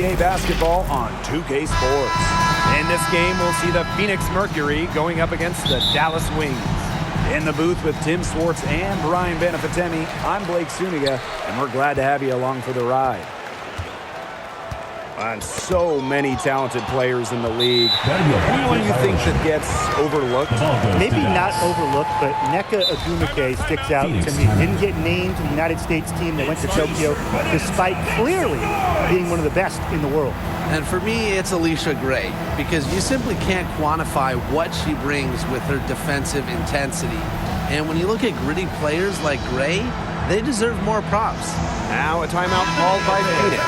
WNBA basketball on 2K Sports. In this game, we'll see the Phoenix Mercury going up against the Dallas Wings. In the booth with Tim Swartz and Brian Benefitemi, I'm Blake Suniga, and we're glad to have you along for the ride. And so many talented players in the league. Anyone you think that gets overlooked? Maybe not overlooked, but Nneka Ogwumike sticks out to me. Didn't get named to the United States team that went to Tokyo, despite clearly being one of the best in the world. And for me, it's Alicia Gray, because you simply can't quantify what she brings with her defensive intensity. And when you look at gritty players like Gray, they deserve more props. Now a timeout called by Phoenix.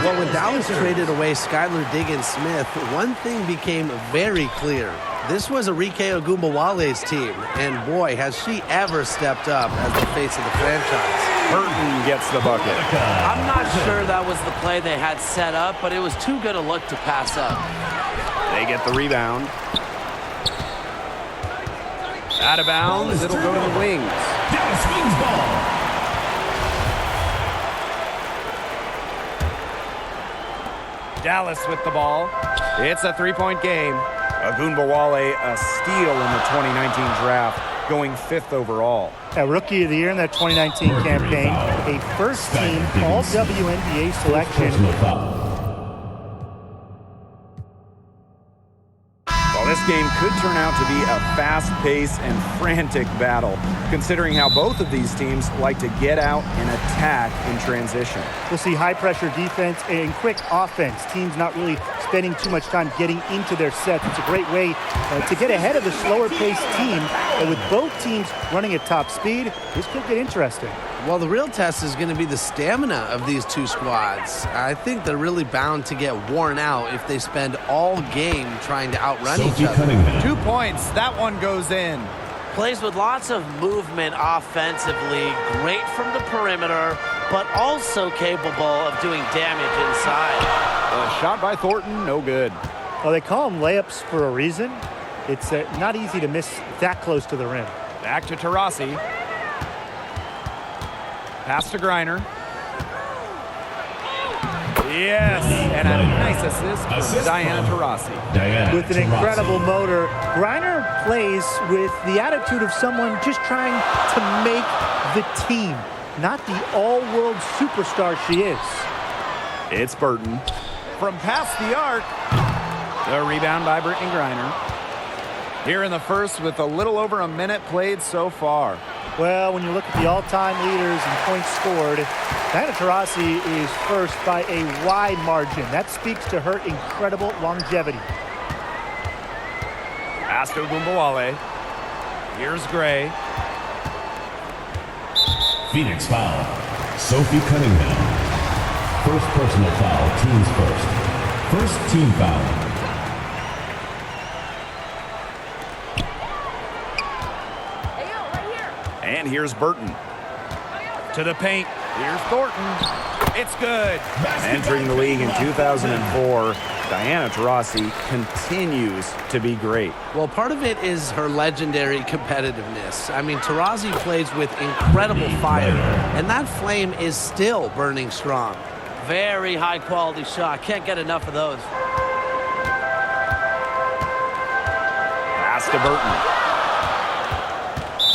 Well, when Dallas traded away Skylar Diggins-Smith, one thing became very clear. This was Arike Ogunbowale's team, and boy, has she ever stepped up as the face of the franchise. Burton gets the bucket. I'm not sure that was the play they had set up, but it was too good a look to pass up. They get the rebound. Out of bounds, it'll go to the Wings. Dallas Wings ball. Dallas with the ball. It's a three-point game. Ogunbowale, a steal in the 2019 draft, going 5th overall. A Rookie of the Year in that 2019 campaign. A first-team All-WNBA selection. Well, this game could turn out to be a fast-paced and frantic battle, considering how both of these teams like to get out and attack in transition. We'll see high-pressure defense and quick offense. Teams not really spending too much time getting into their sets. It's a great way to get ahead of the slower-paced team. And with both teams running at top speed, this could get interesting. Well, the real test is going to be the stamina of these two squads. I think they're really bound to get worn out if they spend all game trying to outrun each other. 2 points. That one goes in. Plays with lots of movement offensively, great from the perimeter, but also capable of doing damage inside. A shot by Thornton, no good. Well, they call them layups for a reason. It's not easy to miss that close to the rim. Back to Taurasi. Pass to Griner. Yes, and a nice assist from Diana Taurasi. With an incredible motor, Griner plays with the attitude of someone just trying to make the team, not the all-world superstar she is. It's Burton. From past the arc, the rebound by Brittany Griner. Here in the first with a little over a minute played so far. Well, when you look at the all-time leaders in points scored, Diana Taurasi is first by a wide margin. That speaks to her incredible longevity. Pass to Ogunbowale. Here's Gray. Phoenix foul. Sophie Cunningham. First personal foul, teams first. First team foul. And here's Burton. To the paint. Here's Thornton. It's good. Entering the league in 2004, Diana Taurasi continues to be great. Well, part of it is her legendary competitiveness. I mean, Taurasi plays with incredible fire, and that flame is still burning strong. Very high-quality shot. Can't get enough of those. Pass to Burton.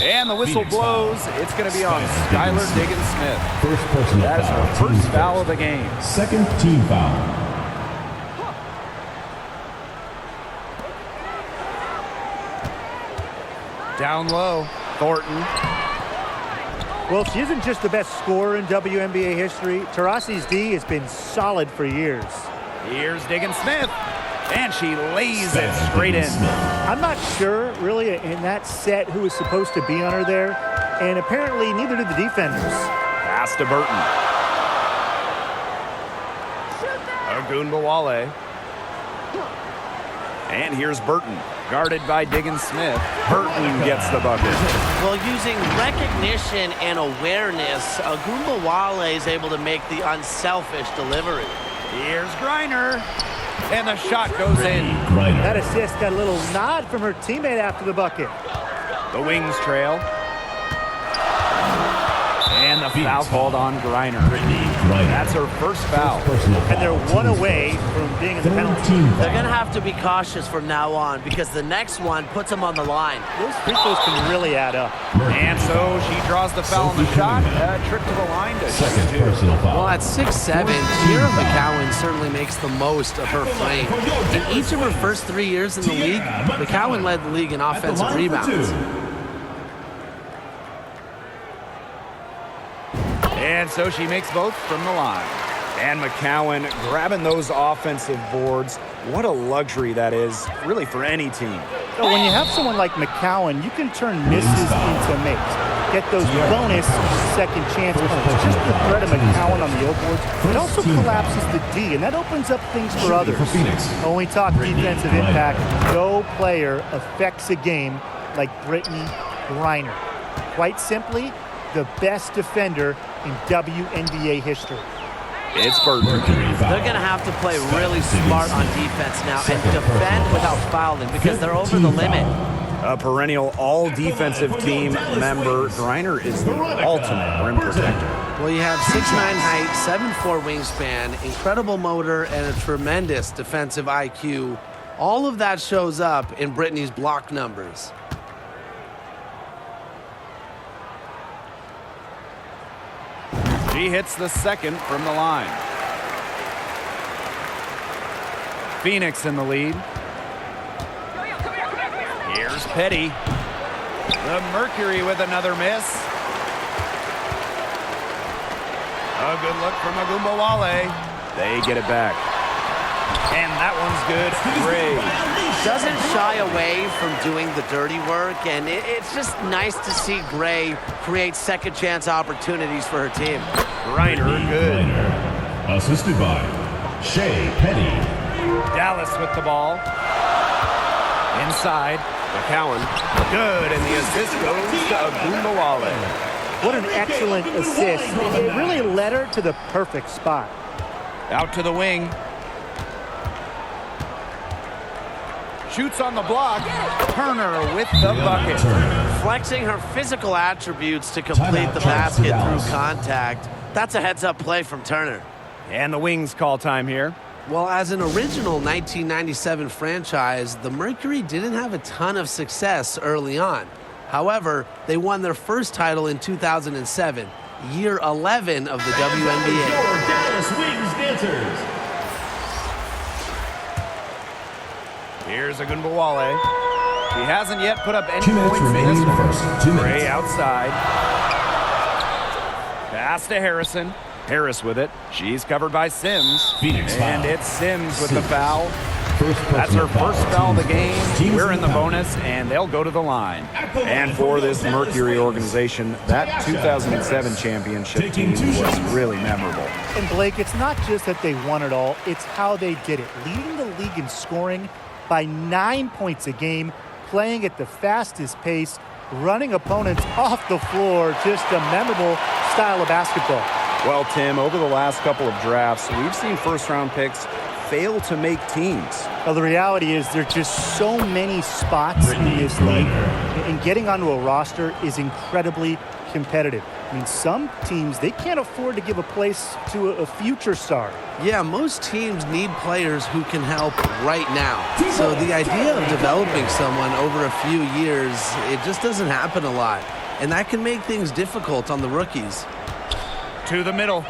And the whistle blows. It's going to be on Skylar Diggins-Smith. First personal That is foul, her first teams foul first. of the game. Second team foul. Down low, Thornton. Well, she isn't just the best scorer in WNBA history. Taurasi's D has been solid for years. Here's Diggins-Smith. And she lays it straight in. I'm not sure, really, in that set who was supposed to be on her there. And apparently, neither did the defenders. Pass to Burton. Ogunbowale. And here's Burton. Guarded by Diggins-Smith. Burton gets the bucket. Well, using recognition and awareness, Ogunbowale is able to make the unselfish delivery. Here's Griner. And the shot goes in. That assist got a little nod from her teammate after the bucket. The Wings trail. And the foul called on Griner. Griner. That's her first foul. Personal And they're foul, one team away first. from being in the Third penalty. team They're foul. going to have to be cautious from now on because the next one puts them on the line. Those free throws can really add up. And so she draws the foul on the Sophie shot. Cunningham. A trip to the line to Second shoot two. personal foul. Well, at 6'7", Tierra McCowan certainly makes the most of her frame. In each of her first 3 years in the league, McCowan led the league in At the offensive line for rebounds. two. And so she makes both from the line. And McCowan grabbing those offensive boards. What a luxury that is, really, for any team. So when you have someone like McCowan, you can turn misses into makes. Get those bonus second chance points. Just the threat of McCowan on the O boards. It also collapses the D, and that opens up things for others. For Phoenix. When we talk defensive impact, no player affects a game like Brittany Griner. Quite simply, the best defender in WNBA history. It's Burton. They're going to have to play really smart on defense now and defend without fouling because they're over the limit. A perennial all-defensive team member, Griner is the ultimate rim protector. Well, you have 6'9" height, 7'4" wingspan, incredible motor, and a tremendous defensive IQ. All of that shows up in Brittany's block numbers. She hits the second from the line. Phoenix in the lead. Here's Petty. The Mercury with another miss. A good look from Agumbawale. They get it back. And that one's good. Gray. Doesn't shy away from doing the dirty work, and it's just nice to see Gray create second chance opportunities for her team. Griner, good. Griner. Assisted by Shea Petty. Dallas with the ball. Inside. McCowan. Good, and the assist goes to Agumbawale. What an excellent assist. It really led her to the perfect spot. Out to the wing. Shoots on the block. Turner with the bucket. Flexing her physical attributes to complete Timeout, the Charles for basket Dallas. through contact. That's a heads-up play from Turner. And the Wings call time here. Well, as an original 1997 franchise, the Mercury didn't have a ton of success early on. However, they won their first title in 2007, year 11 of the WNBA. Your Dallas Wings dancers. Here's Agumbawale. He hasn't yet put up any 2 minutes points in remaining this in the one. first. 2 Gray minutes. outside. Pass to Harrison. Harris with it. She's covered by Sims. Phoenix And foul. it's Sims with the Sims. foul. First That's her personal first foul of the team game. first. Teams We're in the foul. bonus, and they'll go to the line. And for this Mercury organization, that 2007 championship team was really memorable. And Blake, it's not just that they won it all, it's how they did it. Leading the league in scoring by 9 points a game, playing at the fastest pace, running opponents off the floor, just a memorable style of basketball. Well, Tim, over the last couple of drafts, we've seen first-round picks fail to make teams. Well, the reality is there's just so many spots in this league, and getting onto a roster is incredibly competitive. I mean, some teams, they can't afford to give a place to a future star. Yeah, most teams need players who can help right now. So the idea of developing someone over a few years, it just doesn't happen a lot. And that can make things difficult on the rookies. To the middle.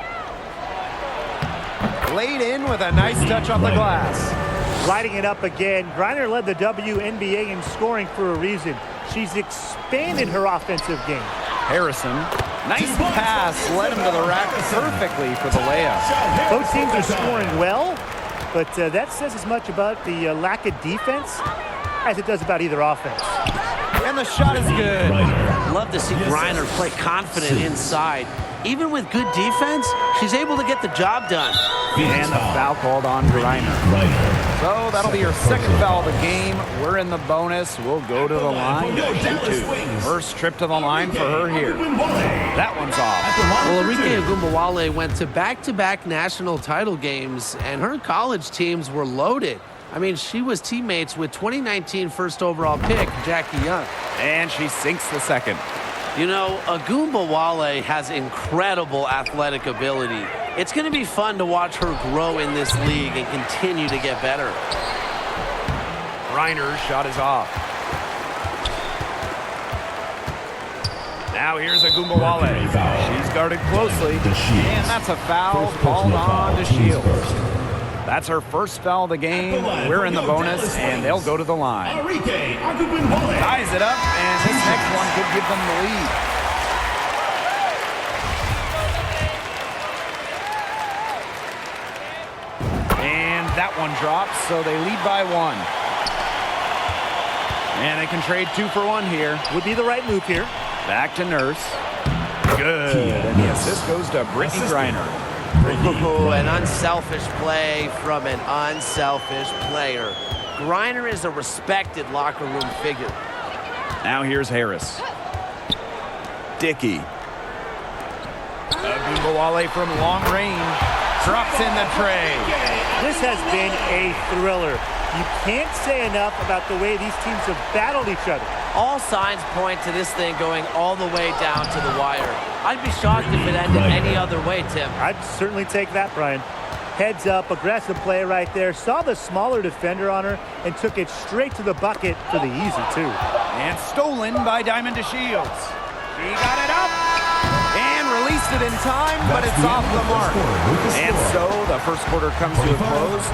Laid in with a nice touch off the glass. Lighting it up again. Griner led the WNBA in scoring for a reason. She's expanded her offensive game. Harrison, nice pass, led him to the rack perfectly for the layup. Both teams are scoring well, but that says as much about the lack of defense as it does about either offense. And the shot is good. Love to see Griner play confident inside. Even with good defense, she's able to get the job done. And the foul called on Griner. So that'll be her second foul of the game. We're in the bonus. We'll go to the line to shoot two. First trip to the line for her here. That one's off. Well, Enrique Agumbawale went to back-to-back national title games, and her college teams were loaded. I mean, she was teammates with 2019 first overall pick, Jackie Young. And she sinks the second. You know, Agumbawale has incredible athletic ability. It's going to be fun to watch her grow in this league and continue to get better. Reiner's shot is off. Now here's Agumbawale. She's guarded closely, and that's a foul called on to Shields. That's her first foul of the game. We're in the bonus, and they'll go to the line. Ties it up, and this next one could give them the lead. And that one drops, so they lead by 1. And they can trade 2 for 1 here. Would be the right move here. Back to Nurse. Good. And the assist goes to Brittany Griner. Ooh, an unselfish play from an unselfish player. Griner is a respected locker room figure. Now here's Harris. Dickey. Agumbawale from long range. Drops in the tray. This has been a thriller. You can't say enough about the way these teams have battled each other. All signs point to this thing going all the way down to the wire. I'd be shocked if it ended any other way, Tim. I'd certainly take that, Brian. Heads up, aggressive play right there. Saw the smaller defender on her and took it straight to the bucket for the easy 2. And stolen by Diamond DeShields. She got it up and released it in time, but it's off the mark. And so the first quarter comes to a close.